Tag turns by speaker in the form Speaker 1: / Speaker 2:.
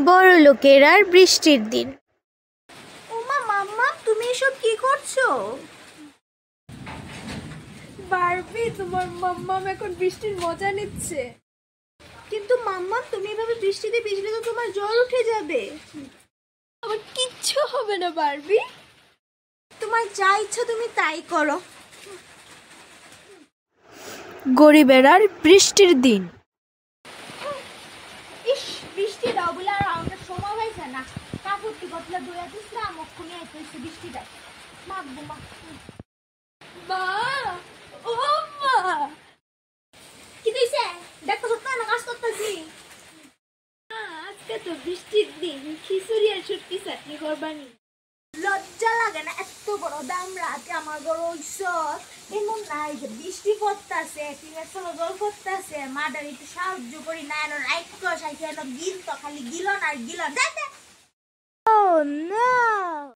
Speaker 1: বড় লোকের আর বৃষ্টির দিন।
Speaker 2: ওমা মাম্মা, তুমি এসব কি করছো?
Speaker 3: বারবি, তোমার মাম্মাম এখন বৃষ্টির মজা নিচ্ছে।
Speaker 2: কিন্তু মাম্মা, তুমি এভাবে বৃষ্টিতে ভিজলে তো তোমার জ্বর উঠে যাবে।
Speaker 3: আমার কিচ্ছু হবে না বারবি।
Speaker 2: তোমার যা ইচ্ছা তুমি তাই করো।
Speaker 1: গরিবের আর বৃষ্টির দিন।
Speaker 2: ইস, বৃষ্টি দাও বলে আর আমাদের সময় হয়েছে না। কাপড় টিপটলা ধুয়ে দিস না, মুখ খুলে আইতেছে বৃষ্টিটা। মাখবো মা।
Speaker 3: মা, ও মা,
Speaker 2: কি দিছে? দেখো তো না কাজ করতেছি।
Speaker 3: আজকে তো বৃষ্টির দিন, খিচুড়ি আর শুটকি চাটনি করবানি।
Speaker 2: লজ্জা লাগে না? এত বড় দাম রাতে আমার বড় ঈশ্বর এমন নাই যে বৃষ্টি পড়তেছে, টিনের চলো জল পড়তেছে, মাদার একটু সাহায্য করি না, এনো রাইট কর সাইকে এনো গিল তো খালি গিলন আর গিলন।
Speaker 1: ও না,